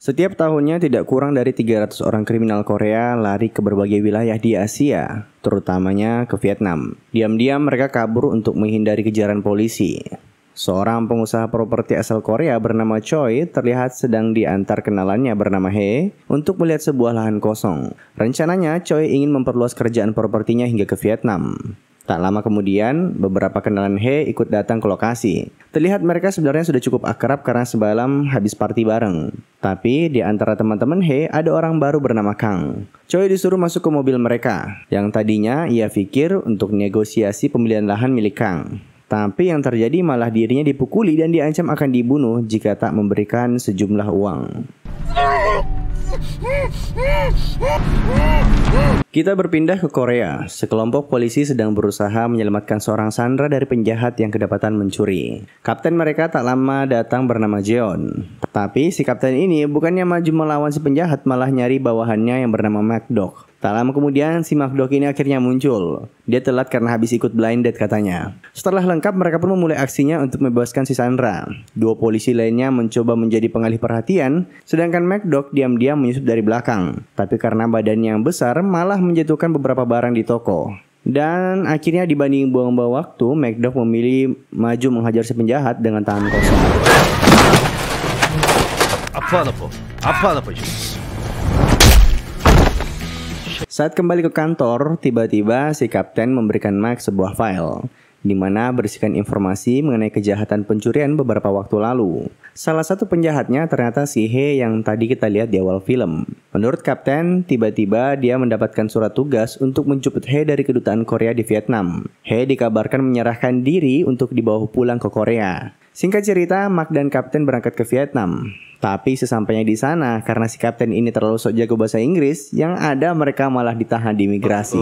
Setiap tahunnya tidak kurang dari 300 orang kriminal Korea lari ke berbagai wilayah di Asia, terutamanya ke Vietnam. Diam-diam mereka kabur untuk menghindari kejaran polisi. Seorang pengusaha properti asal Korea bernama Choi terlihat sedang diantar kenalannya bernama Hee untuk melihat sebuah lahan kosong. Rencananya Choi ingin memperluas kerjaan propertinya hingga ke Vietnam. Tak lama kemudian, beberapa kenalan Hee ikut datang ke lokasi. Terlihat mereka sebenarnya sudah cukup akrab karena semalam habis party bareng. Tapi di antara teman-teman Hee ada orang baru bernama Kang. Choi disuruh masuk ke mobil mereka, yang tadinya ia pikir untuk negosiasi pembelian lahan milik Kang. Tapi yang terjadi malah dirinya dipukuli dan diancam akan dibunuh jika tak memberikan sejumlah uang. Kita berpindah ke Korea. Sekelompok polisi sedang berusaha menyelamatkan seorang sandera dari penjahat yang kedapatan mencuri. Kapten mereka tak lama datang bernama Jeon. Tapi si kapten ini bukannya maju melawan si penjahat, malah nyari bawahannya yang bernama MacDog. Tak lama kemudian si MacDog ini akhirnya muncul. Dia telat karena habis ikut blind date katanya. Setelah lengkap mereka pun memulai aksinya untuk membebaskan si Sandra. Dua polisi lainnya mencoba menjadi pengalih perhatian, sedangkan MacDog diam-diam menyusup dari belakang. Tapi karena badannya yang besar malah menjatuhkan beberapa barang di toko. Dan akhirnya dibanding buang-buang waktu, MacDog memilih maju menghajar si penjahat dengan tangan kosong. Apa? Saat kembali ke kantor, tiba-tiba si kapten memberikan Max sebuah file di mana berisikan informasi mengenai kejahatan pencurian beberapa waktu lalu. Salah satu penjahatnya ternyata si Hee yang tadi kita lihat di awal film. Menurut kapten, tiba-tiba dia mendapatkan surat tugas untuk menjemput Hee dari kedutaan Korea di Vietnam. Hee dikabarkan menyerahkan diri untuk dibawa pulang ke Korea. Singkat cerita, Mark dan kapten berangkat ke Vietnam. Tapi sesampainya di sana, karena si kapten ini terlalu sok jago bahasa Inggris, yang ada mereka malah ditahan di imigrasi.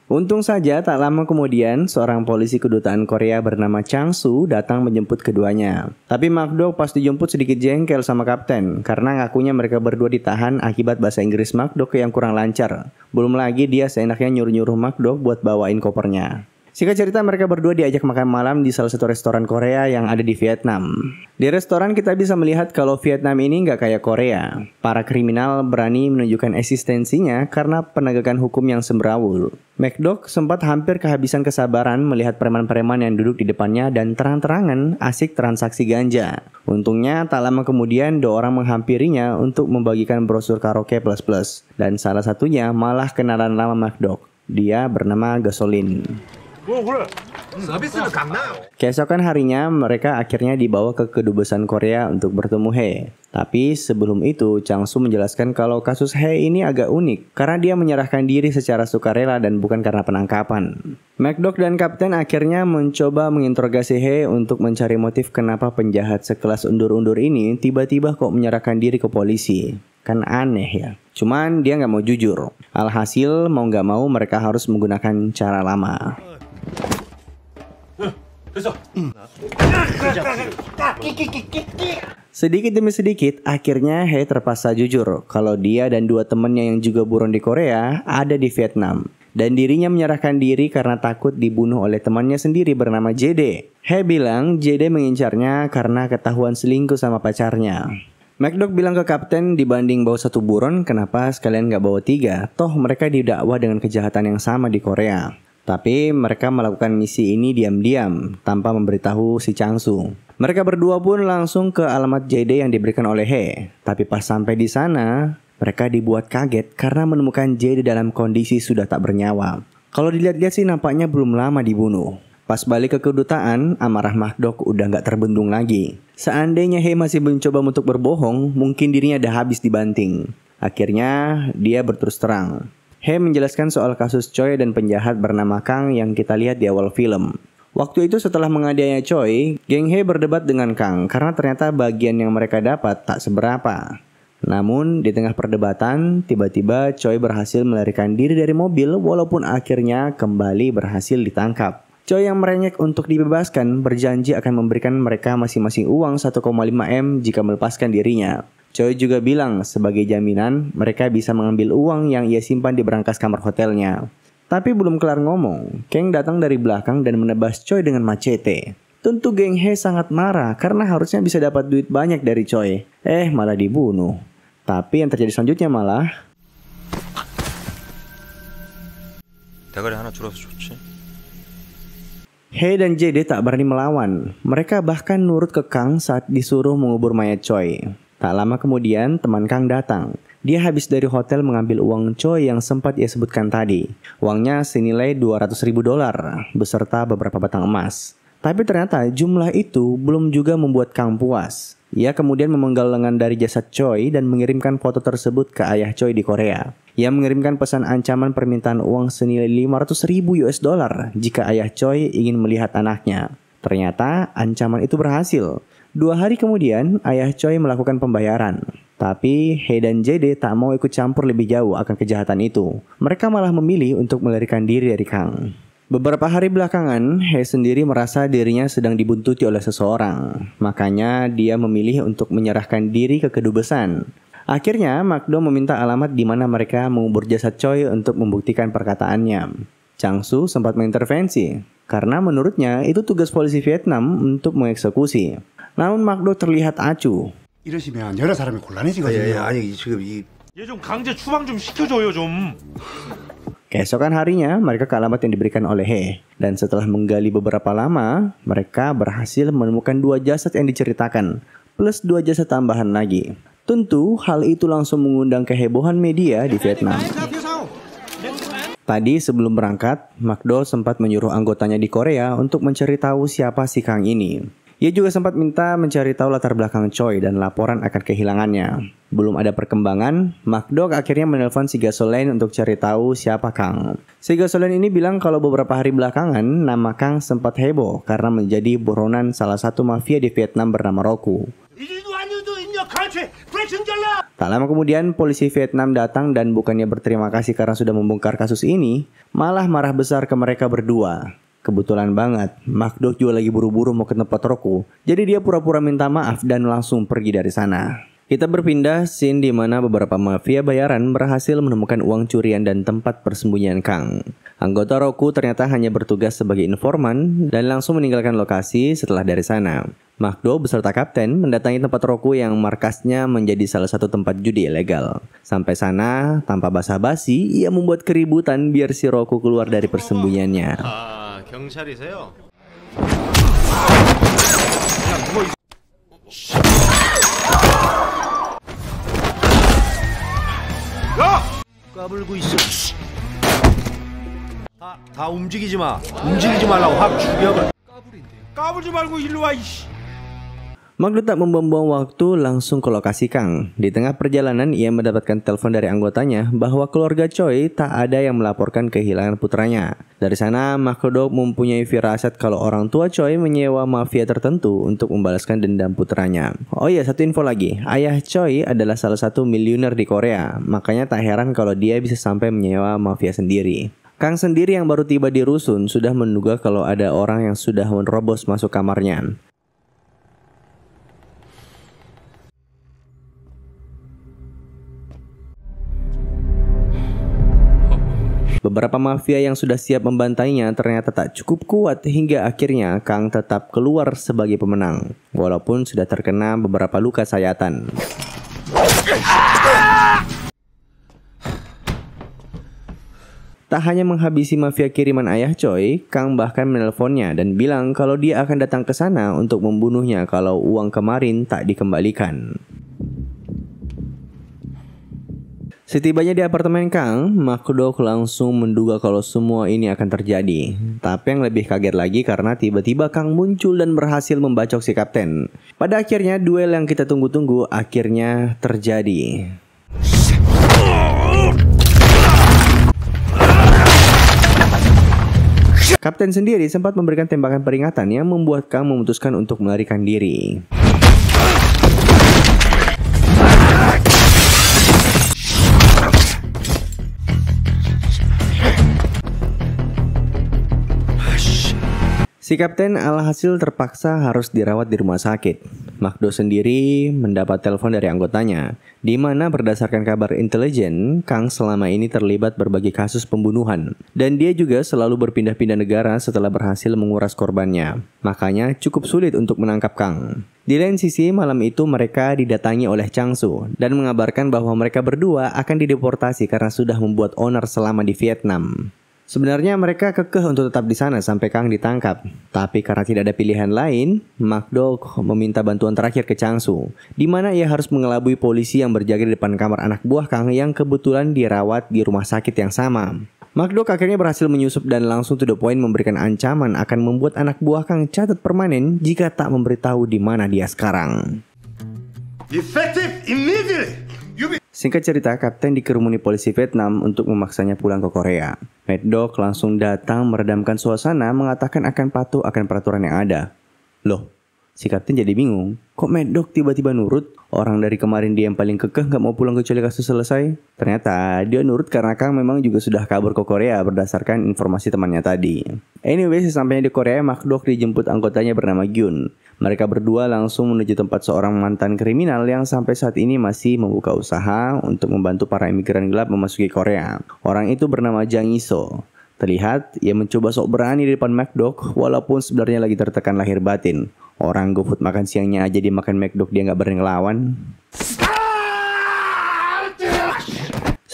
Untung saja tak lama kemudian, seorang polisi kedutaan Korea bernama Chang Soo datang menjemput keduanya. Tapi MacDog pas dijemput sedikit jengkel sama kapten, karena ngakunya mereka berdua ditahan akibat bahasa Inggris MacDog yang kurang lancar. Belum lagi dia seenaknya nyuruh-nyuruh MacDog buat bawain kopernya. Singkat cerita mereka berdua diajak makan malam di salah satu restoran Korea yang ada di Vietnam. Di restoran kita bisa melihat kalau Vietnam ini nggak kayak Korea. Para kriminal berani menunjukkan eksistensinya karena penegakan hukum yang semrawut. MacDog sempat hampir kehabisan kesabaran melihat preman-preman yang duduk di depannya dan terang-terangan asik transaksi ganja. Untungnya tak lama kemudian dua orang menghampirinya untuk membagikan brosur karaoke plus-plus. Dan salah satunya malah kenalan lama MacDog. Dia bernama Gasolin. Keesokan harinya mereka akhirnya dibawa ke kedubesan Korea untuk bertemu Hee. Tapi sebelum itu Chang Soo menjelaskan kalau kasus Hee ini agak unik karena dia menyerahkan diri secara sukarela dan bukan karena penangkapan. MacDog dan kapten akhirnya mencoba menginterogasi Hee untuk mencari motif kenapa penjahat sekelas undur-undur ini tiba-tiba kok menyerahkan diri ke polisi. Kan aneh ya. Cuman dia nggak mau jujur. Alhasil mau nggak mau mereka harus menggunakan cara lama. Sedikit demi sedikit, akhirnya Hee terpaksa jujur kalau dia dan dua temannya yang juga buron di Korea ada di Vietnam. Dan dirinya menyerahkan diri karena takut dibunuh oleh temannya sendiri bernama JD. Hee bilang JD mengincarnya karena ketahuan selingkuh sama pacarnya. MacDog bilang ke kapten dibanding bawa satu buron, kenapa sekalian nggak bawa tiga? Toh mereka didakwa dengan kejahatan yang sama di Korea. Tapi mereka melakukan misi ini diam-diam tanpa memberitahu si Chang Soo. Mereka berdua pun langsung ke alamat JD yang diberikan oleh Hee. Tapi pas sampai di sana, mereka dibuat kaget karena menemukan JD dalam kondisi sudah tak bernyawa. Kalau dilihat-lihat sih nampaknya belum lama dibunuh. Pas balik ke kedutaan, amarah MacDog udah gak terbendung lagi. Seandainya Hee masih mencoba untuk berbohong, mungkin dirinya udah habis dibanting. Akhirnya dia berterus terang. Hee menjelaskan soal kasus Choi dan penjahat bernama Kang yang kita lihat di awal film. Waktu itu setelah menganiaya Choi, geng Hee berdebat dengan Kang karena ternyata bagian yang mereka dapat tak seberapa. Namun di tengah perdebatan, tiba-tiba Choi berhasil melarikan diri dari mobil walaupun akhirnya kembali berhasil ditangkap. Choi yang merenyek untuk dibebaskan berjanji akan memberikan mereka masing-masing uang 1,5 M jika melepaskan dirinya. Choi juga bilang sebagai jaminan mereka bisa mengambil uang yang ia simpan di berangkas kamar hotelnya. Tapi belum kelar ngomong, Kang datang dari belakang dan menebas Choi dengan machete. Tentu geng He sangat marah karena harusnya bisa dapat duit banyak dari Choi. Malah dibunuh. Tapi yang terjadi selanjutnya malah 대가리 하나 줄어서 좋지. He dan JD tak berani melawan. Mereka bahkan nurut ke Kang saat disuruh mengubur mayat Choi. Tak lama kemudian teman Kang datang. Dia habis dari hotel mengambil uang Choi yang sempat ia sebutkan tadi. Uangnya senilai $200.000 beserta beberapa batang emas. Tapi ternyata jumlah itu belum juga membuat Kang puas. Ia kemudian memenggal lengan dari jasad Choi dan mengirimkan foto tersebut ke ayah Choi di Korea. Ia mengirimkan pesan ancaman permintaan uang senilai $500.000 jika ayah Choi ingin melihat anaknya. Ternyata ancaman itu berhasil. 2 hari kemudian ayah Choi melakukan pembayaran. Tapi He dan JD tak mau ikut campur lebih jauh akan kejahatan itu. Mereka malah memilih untuk melarikan diri dari Kang. Beberapa hari belakangan, He sendiri merasa dirinya sedang dibuntuti oleh seseorang. Makanya dia memilih untuk menyerahkan diri ke kedubesan. Akhirnya, Makdo meminta alamat di mana mereka mengubur jasad Choi untuk membuktikan perkataannya. Changsu sempat mengintervensi, karena menurutnya itu tugas polisi Vietnam untuk mengeksekusi. Namun Makdo terlihat acuh. 이러시면 여러 사람이 곤란해지거든요. 아니 지금 얘 좀 강제 추방 좀 시켜줘요 좀. Keesokan harinya, mereka ke alamat yang diberikan oleh He. Dan setelah menggali beberapa lama, mereka berhasil menemukan 2 jasad yang diceritakan, plus 2 jasad tambahan lagi. Tentu, hal itu langsung mengundang kehebohan media di Vietnam. Tadi sebelum berangkat, Makdo sempat menyuruh anggotanya di Korea untuk mencari tahu siapa si Kang ini. Ia juga sempat minta mencari tahu latar belakang Choi dan laporan akan kehilangannya. Belum ada perkembangan, Makdo akhirnya menelpon si Gasolen untuk cari tahu siapa Kang. Si Gasolen ini bilang kalau beberapa hari belakangan, nama Kang sempat heboh karena menjadi buronan salah satu mafia di Vietnam bernama Roku. Tak lama kemudian, polisi Vietnam datang dan bukannya berterima kasih karena sudah membongkar kasus ini, malah marah besar ke mereka berdua. Kebetulan banget, Makdo juga lagi buru-buru mau ke tempat Roku, jadi dia pura-pura minta maaf dan langsung pergi dari sana. Kita berpindah scene di mana beberapa mafia bayaran berhasil menemukan uang curian dan tempat persembunyian Kang. Anggota Roku ternyata hanya bertugas sebagai informan dan langsung meninggalkan lokasi setelah dari sana. Makdo beserta kapten mendatangi tempat Roku yang markasnya menjadi salah satu tempat judi ilegal. Sampai sana, tanpa basa-basi, ia membuat keributan biar si Roku keluar dari persembunyiannya. 경찰이세요? 야! 까불고 있어. 다 움직이지 마. 움직이지 말라고 확 죽여버려. 까불지 말고 일로 와 이씨. Makdo tak membuang-buang waktu langsung ke lokasi Kang. Di tengah perjalanan ia mendapatkan telepon dari anggotanya bahwa keluarga Choi tak ada yang melaporkan kehilangan putranya. Dari sana Makdo mempunyai firasat kalau orang tua Choi menyewa mafia tertentu untuk membalaskan dendam putranya. Oh iya, satu info lagi. Ayah Choi adalah salah satu miliuner di Korea. Makanya tak heran kalau dia bisa sampai menyewa mafia sendiri. Kang sendiri yang baru tiba di rusun sudah menduga kalau ada orang yang sudah menerobos masuk kamarnya. Beberapa mafia yang sudah siap membantainya ternyata tak cukup kuat hingga akhirnya Kang tetap keluar sebagai pemenang, walaupun sudah terkena beberapa luka sayatan. Tak hanya menghabisi mafia kiriman ayah Choi, Kang bahkan menelponnya dan bilang kalau dia akan datang ke sana untuk membunuhnya kalau uang kemarin tak dikembalikan. Setibanya di apartemen Kang, Makdo langsung menduga kalau semua ini akan terjadi. Tapi yang lebih kaget lagi karena tiba-tiba Kang muncul dan berhasil membacok si kapten. Pada akhirnya duel yang kita tunggu-tunggu akhirnya terjadi. Kapten sendiri sempat memberikan tembakan peringatan yang membuat Kang memutuskan untuk melarikan diri. Si kapten alhasil terpaksa harus dirawat di rumah sakit. Makdo sendiri mendapat telepon dari anggotanya. di mana berdasarkan kabar intelijen, Kang selama ini terlibat berbagai kasus pembunuhan. Dan dia juga selalu berpindah-pindah negara setelah berhasil menguras korbannya. Makanya cukup sulit untuk menangkap Kang. Di lain sisi, malam itu mereka didatangi oleh Changsu dan mengabarkan bahwa mereka berdua akan dideportasi karena sudah membuat onar selama di Vietnam. Sebenarnya mereka kekeh untuk tetap di sana sampai Kang ditangkap. Tapi karena tidak ada pilihan lain, McDuck meminta bantuan terakhir ke Changsu, di mana ia harus mengelabui polisi yang berjaga di depan kamar anak buah Kang yang kebetulan dirawat di rumah sakit yang sama. McDuck akhirnya berhasil menyusup dan langsung to the point memberikan ancaman akan membuat anak buah Kang catat permanen jika tak memberitahu di mana dia sekarang. Effective immediately. Singkat cerita, kapten dikerumuni polisi Vietnam untuk memaksanya pulang ke Korea. McDuck langsung datang meredamkan suasana, mengatakan akan patuh akan peraturan yang ada. Loh, si kapten jadi bingung. Kok McDuck tiba-tiba nurut? Orang dari kemarin dia yang paling kekeh gak mau pulang kecuali kasus selesai. Ternyata dia nurut karena Kang memang juga sudah kabur ke Korea berdasarkan informasi temannya tadi. Anyway, sesampainya di Korea, McDuck dijemput anggotanya bernama Gyun. Mereka berdua langsung menuju tempat seorang mantan kriminal yang sampai saat ini masih membuka usaha untuk membantu para imigran gelap memasuki Korea. Orang itu bernama Jang Iso. Terlihat ia mencoba sok berani di depan McDuck walaupun sebenarnya lagi tertekan lahir batin. Orang GoFood makan siangnya aja dimakan McDuck dia nggak berani ngelawan.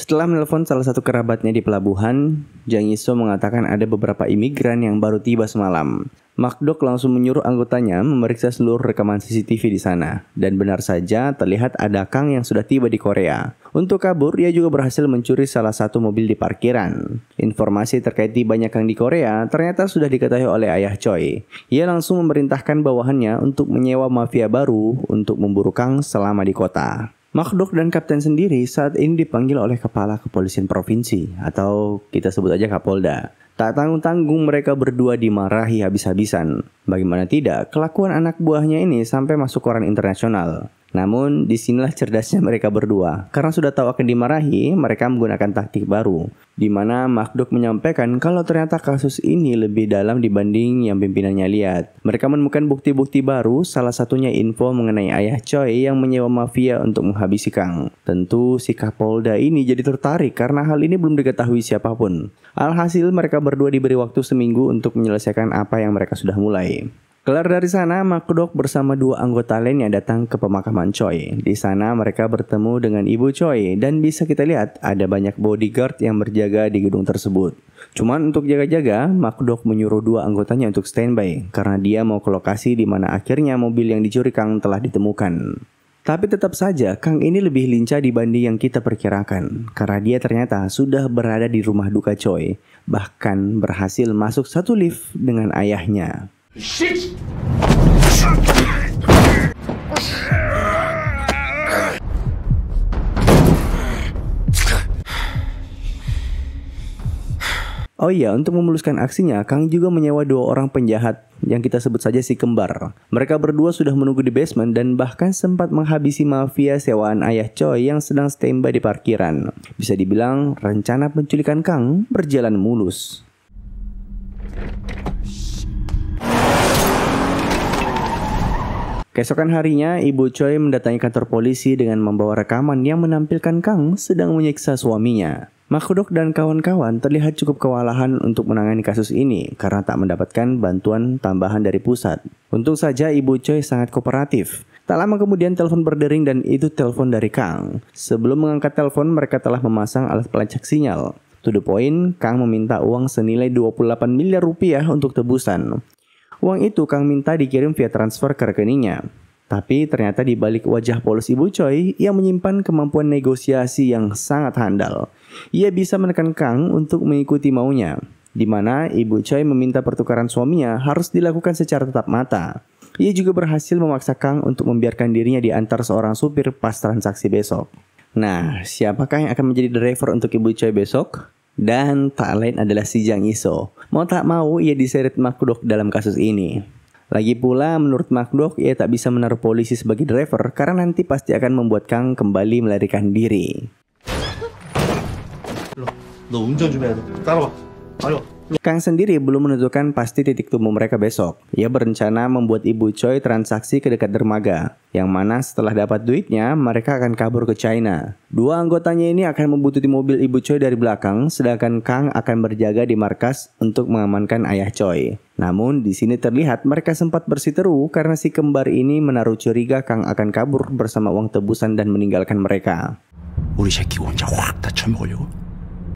Setelah menelpon salah satu kerabatnya di pelabuhan, Jang Iso mengatakan ada beberapa imigran yang baru tiba semalam. McDuck langsung menyuruh anggotanya memeriksa seluruh rekaman CCTV di sana. Dan benar saja terlihat ada Kang yang sudah tiba di Korea. Untuk kabur, ia juga berhasil mencuri salah satu mobil di parkiran. Informasi terkait tibanya Kang di Korea ternyata sudah diketahui oleh ayah Choi. Ia langsung memerintahkan bawahannya untuk menyewa mafia baru untuk memburu Kang selama di kota. McDuck dan kapten sendiri saat ini dipanggil oleh Kepala Kepolisian Provinsi atau kita sebut aja Kapolda. Tak tanggung-tanggung mereka berdua dimarahi habis-habisan. Bagaimana tidak, kelakuan anak buahnya ini sampai masuk koran internasional. Namun disinilah cerdasnya mereka berdua. Karena sudah tahu akan dimarahi, mereka menggunakan taktik baru. Di mana McDuck menyampaikan kalau ternyata kasus ini lebih dalam dibanding yang pimpinannya lihat. Mereka menemukan bukti-bukti baru, salah satunya info mengenai ayah Choi yang menyewa mafia untuk menghabisi Kang. Tentu si Kapolda ini jadi tertarik karena hal ini belum diketahui siapapun. Alhasil mereka berdua diberi waktu seminggu untuk menyelesaikan apa yang mereka sudah mulai. Kelar dari sana, McDuck bersama dua anggota lainnya datang ke pemakaman Choi. Di sana mereka bertemu dengan ibu Choi dan bisa kita lihat ada banyak bodyguard yang berjaga di gedung tersebut. Cuman untuk jaga-jaga, McDuck menyuruh dua anggotanya untuk standby karena dia mau ke lokasi di mana akhirnya mobil yang dicuri Kang telah ditemukan. Tapi tetap saja Kang ini lebih lincah dibanding yang kita perkirakan karena dia ternyata sudah berada di rumah duka Choi, bahkan berhasil masuk satu lift dengan ayahnya. Shit! Oh iya, untuk memuluskan aksinya, Kang juga menyewa dua orang penjahat yang kita sebut saja si kembar. Mereka berdua sudah menunggu di basement dan bahkan sempat menghabisi mafia sewaan ayah Choi yang sedang standby di parkiran. Bisa dibilang, rencana penculikan Kang berjalan mulus. Keesokan harinya, Ibu Choi mendatangi kantor polisi dengan membawa rekaman yang menampilkan Kang sedang menyiksa suaminya. McDuck dan kawan-kawan terlihat cukup kewalahan untuk menangani kasus ini karena tak mendapatkan bantuan tambahan dari pusat. Untung saja Ibu Choi sangat kooperatif. Tak lama kemudian telepon berdering dan itu telepon dari Kang. Sebelum mengangkat telepon, mereka telah memasang alat pelacak sinyal. To the point, Kang meminta uang senilai 28 miliar rupiah untuk tebusan. Uang itu Kang minta dikirim via transfer ke rekeningnya. Tapi ternyata di balik wajah polos Ibu Choi, ia menyimpan kemampuan negosiasi yang sangat handal. Ia bisa menekan Kang untuk mengikuti maunya, di mana Ibu Choi meminta pertukaran suaminya harus dilakukan secara tetap mata. Ia juga berhasil memaksa Kang untuk membiarkan dirinya diantar seorang supir pas transaksi besok. Nah, siapakah yang akan menjadi driver untuk Ibu Choi besok? Dan tak lain adalah si Jang Iso. Mau tak mau ia diseret McDuck dalam kasus ini. Lagi pula menurut McDuck ia tak bisa menaruh polisi sebagai driver karena nanti pasti akan membuat Kang kembali melarikan diri. 너 운전 좀 해야 돼. 따라와. 빨리 와. Kang sendiri belum menentukan pasti titik temu mereka besok. Ia berencana membuat Ibu Choi transaksi ke dekat dermaga, yang mana setelah dapat duitnya, mereka akan kabur ke China. Dua anggotanya ini akan membuntuti mobil Ibu Choi dari belakang, sedangkan Kang akan berjaga di markas untuk mengamankan ayah Choi. Namun di sini terlihat mereka sempat bersiteru karena si kembar ini menaruh curiga Kang akan kabur bersama uang tebusan dan meninggalkan mereka. 우리 새끼 혼자 확 다 처먹으려고.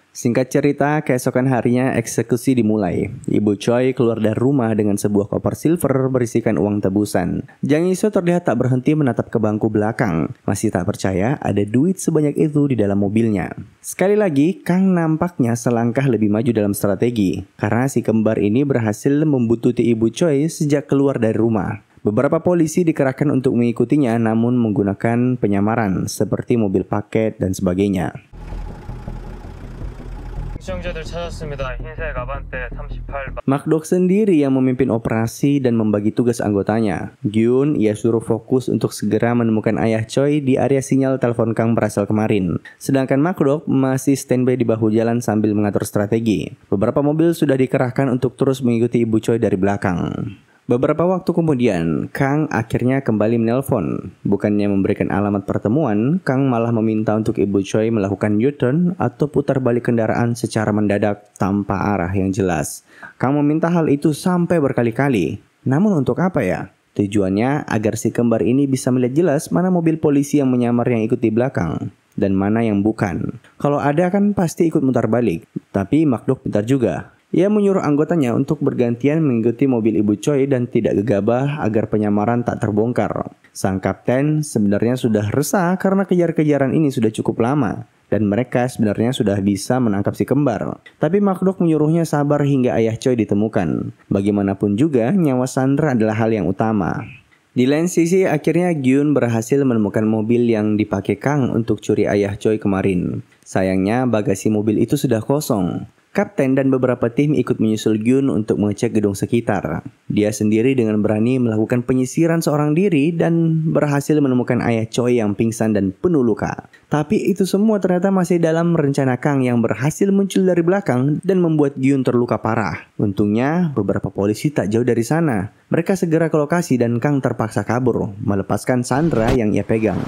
Singkat cerita, keesokan harinya eksekusi dimulai. Ibu Choi keluar dari rumah dengan sebuah koper silver berisikan uang tebusan. Jang Iso terlihat tak berhenti menatap ke bangku belakang. Masih tak percaya ada duit sebanyak itu di dalam mobilnya. Sekali lagi, Kang nampaknya selangkah lebih maju dalam strategi. Karena si kembar ini berhasil membuntuti Ibu Choi sejak keluar dari rumah. Beberapa polisi dikerahkan untuk mengikutinya namun menggunakan penyamaran seperti mobil paket dan sebagainya. MacDog sendiri yang memimpin operasi dan membagi tugas anggotanya. Gyun ia suruh fokus untuk segera menemukan ayah Choi di area sinyal telepon Kang berasal kemarin. Sedangkan MacDog masih standby di bahu jalan sambil mengatur strategi. Beberapa mobil sudah dikerahkan untuk terus mengikuti Ibu Choi dari belakang. Beberapa waktu kemudian, Kang akhirnya kembali menelpon. Bukannya memberikan alamat pertemuan, Kang malah meminta untuk Ibu Choi melakukan U-turn atau putar balik kendaraan secara mendadak tanpa arah yang jelas. Kang meminta hal itu sampai berkali-kali. Namun untuk apa ya? Tujuannya agar si kembar ini bisa melihat jelas mana mobil polisi yang menyamar yang ikut di belakang dan mana yang bukan. Kalau ada kan pasti ikut mutar balik. Tapi MacDog pintar juga. Ia menyuruh anggotanya untuk bergantian mengikuti mobil Ibu Choi dan tidak gegabah agar penyamaran tak terbongkar. Sang kapten sebenarnya sudah resah karena kejar-kejaran ini sudah cukup lama dan mereka sebenarnya sudah bisa menangkap si kembar. Tapi MacDog menyuruhnya sabar hingga ayah Choi ditemukan. Bagaimanapun juga, nyawa Sandra adalah hal yang utama. Di lain sisi, akhirnya Gyun berhasil menemukan mobil yang dipakai Kang untuk curi ayah Choi kemarin. Sayangnya bagasi mobil itu sudah kosong. Kapten dan beberapa tim ikut menyusul Gyun untuk mengecek gedung sekitar. Dia sendiri dengan berani melakukan penyisiran seorang diri dan berhasil menemukan ayah Choi yang pingsan dan penuh luka. Tapi itu semua ternyata masih dalam rencana Kang yang berhasil muncul dari belakang dan membuat Gyun terluka parah. Untungnya beberapa polisi tak jauh dari sana. Mereka segera ke lokasi dan Kang terpaksa kabur, melepaskan Sandra yang ia pegang.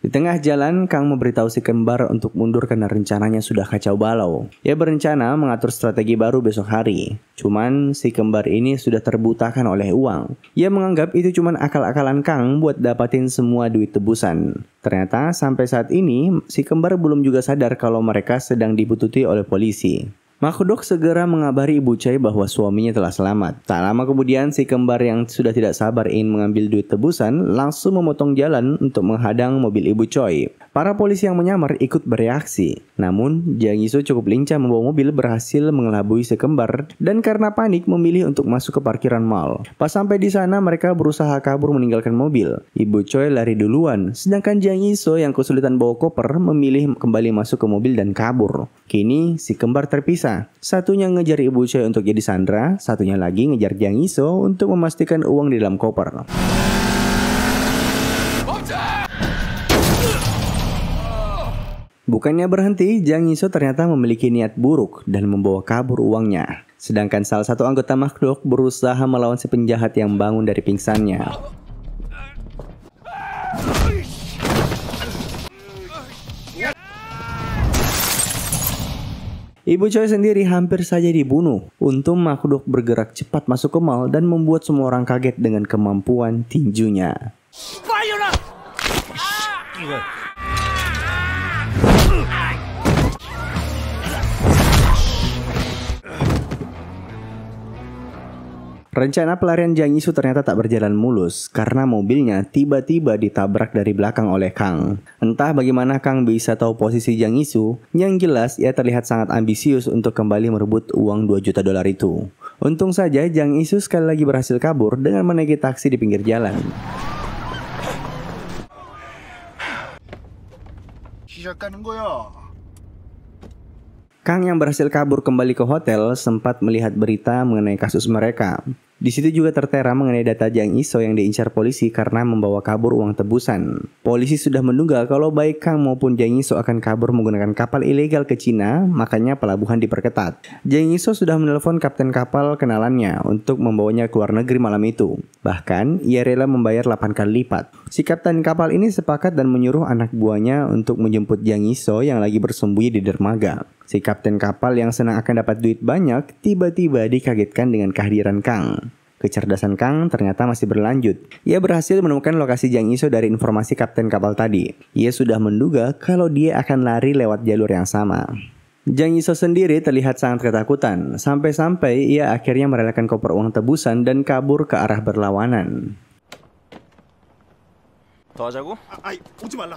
Di tengah jalan, Kang memberitahu si kembar untuk mundur karena rencananya sudah kacau balau. Ia berencana mengatur strategi baru besok hari. Cuman si kembar ini sudah terbutakan oleh uang. Ia menganggap itu cuma akal-akalan Kang buat dapatin semua duit tebusan. Ternyata sampai saat ini si kembar belum juga sadar kalau mereka sedang dibuntuti oleh polisi. MacDog segera mengabari Ibu Choi bahwa suaminya telah selamat. Tak lama kemudian si kembar yang sudah tidak sabar ingin mengambil duit tebusan langsung memotong jalan untuk menghadang mobil Ibu Choi. Para polisi yang menyamar ikut bereaksi. Namun Jang Iso cukup lincah membawa mobil berhasil mengelabui si kembar dan karena panik memilih untuk masuk ke parkiran mall. Pas sampai di sana mereka berusaha kabur meninggalkan mobil. Ibu Choi lari duluan, sedangkan Jang Iso yang kesulitan bawa koper memilih kembali masuk ke mobil dan kabur. Kini si kembar terpisah. Satunya ngejar Ibu Choi untuk jadi Sandra, satunya lagi ngejar Jang Iso untuk memastikan uang di dalam koper. Bukannya berhenti, Jang Iso ternyata memiliki niat buruk dan membawa kabur uangnya. Sedangkan salah satu anggota MacDog berusaha melawan si penjahat yang bangun dari pingsannya. Ibu Choi sendiri hampir saja dibunuh. Untung MacDog bergerak cepat masuk ke mall dan membuat semua orang kaget dengan kemampuan tinjunya. Rencana pelarian Jang Iso ternyata tak berjalan mulus karena mobilnya tiba-tiba ditabrak dari belakang oleh Kang. Entah bagaimana Kang bisa tahu posisi Jang Iso, yang jelas ia terlihat sangat ambisius untuk kembali merebut uang 2 juta dolar itu. Untung saja Jang Iso sekali lagi berhasil kabur dengan menaiki taksi di pinggir jalan. 시작하는 거야. Kang yang berhasil kabur kembali ke hotel sempat melihat berita mengenai kasus mereka. Di situ juga tertera mengenai data Jang Iso yang diincar polisi karena membawa kabur uang tebusan. Polisi sudah menduga kalau baik Kang maupun Jang Iso akan kabur menggunakan kapal ilegal ke Cina, makanya pelabuhan diperketat. Jang Iso sudah menelpon kapten kapal kenalannya untuk membawanya ke luar negeri malam itu. Bahkan, ia rela membayar 8 kali lipat. Si kapten kapal ini sepakat dan menyuruh anak buahnya untuk menjemput Jang Iso yang lagi bersembunyi di dermaga. Si kapten kapal yang senang akan dapat duit banyak, tiba-tiba dikagetkan dengan kehadiran Kang. Kecerdasan Kang ternyata masih berlanjut. Ia berhasil menemukan lokasi Jang Iso dari informasi kapten kapal tadi. Ia sudah menduga kalau dia akan lari lewat jalur yang sama. Jang Iso sendiri terlihat sangat ketakutan, sampai-sampai ia akhirnya merelakan koper uang tebusan dan kabur ke arah berlawanan. 더 하자고? 아이, 오지 말라.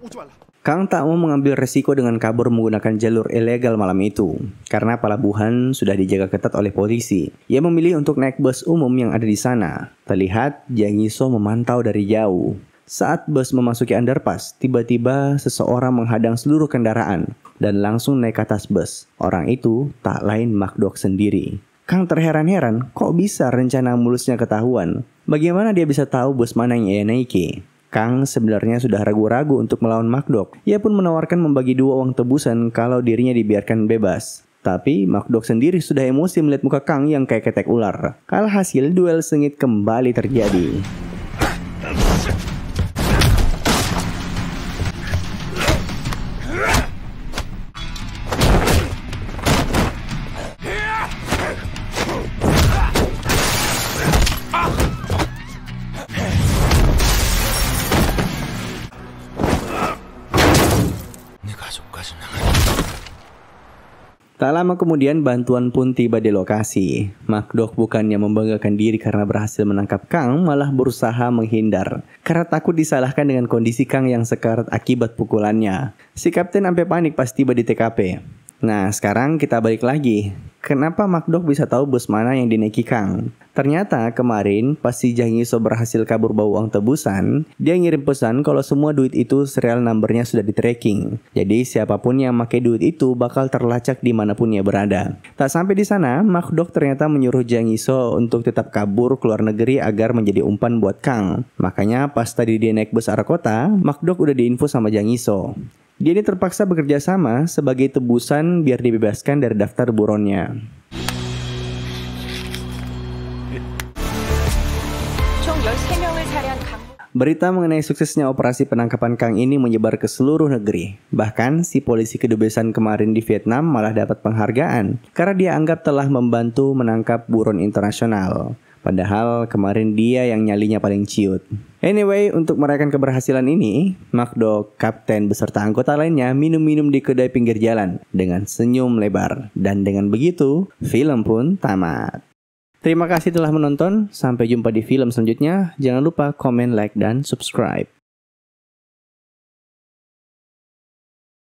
오지 말라. Kang tak mau mengambil resiko dengan kabur menggunakan jalur ilegal malam itu, karena pelabuhan sudah dijaga ketat oleh polisi. Ia memilih untuk naik bus umum yang ada di sana. Terlihat Jang Iso memantau dari jauh. Saat bus memasuki underpass, tiba-tiba seseorang menghadang seluruh kendaraan dan langsung naik ke atas bus. Orang itu tak lain Makdok sendiri. Kang terheran-heran, kok bisa rencana mulusnya ketahuan? Bagaimana dia bisa tahu bus mana yang ia naiki? Kang sebenarnya sudah ragu-ragu untuk melawan Makdok. Ia pun menawarkan membagi 2 uang tebusan kalau dirinya dibiarkan bebas. Tapi Makdok sendiri sudah emosi melihat muka Kang yang kayak ketek ular. Alhasil duel sengit kembali terjadi. Tak lama kemudian bantuan pun tiba di lokasi. Makdok bukannya membanggakan diri karena berhasil menangkap Kang, malah berusaha menghindar. Karena takut disalahkan dengan kondisi Kang yang sekarat akibat pukulannya. Si kapten sampai panik pas tiba di TKP. Nah, sekarang kita balik lagi. Kenapa Makdok bisa tahu bus mana yang dinaiki Kang? Ternyata kemarin pas si Jang Iso berhasil kabur bawa uang tebusan, dia ngirim pesan kalau semua duit itu serial numbernya sudah di-tracking. Jadi siapapun yang pakai duit itu bakal terlacak dimanapun ia berada. Tak sampai di sana, Makdok ternyata menyuruh Jang Iso untuk tetap kabur ke luar negeri agar menjadi umpan buat Kang. Makanya pas tadi dia naik bus arah kota, Makdok udah diinfo sama Jang Iso. Dia ini terpaksa bekerja sama sebagai tebusan biar dibebaskan dari daftar buronnya. Berita mengenai suksesnya operasi penangkapan Kang ini menyebar ke seluruh negeri. Bahkan si polisi kedubesan kemarin di Vietnam malah dapat penghargaan karena dia anggap telah membantu menangkap buron internasional. Padahal kemarin dia yang nyalinya paling ciut. Anyway, untuk merayakan keberhasilan ini, Makdok, kapten beserta anggota lainnya minum-minum di kedai pinggir jalan dengan senyum lebar. Dan dengan begitu, film pun tamat. Terima kasih telah menonton, sampai jumpa di film selanjutnya. Jangan lupa komen, like, dan subscribe.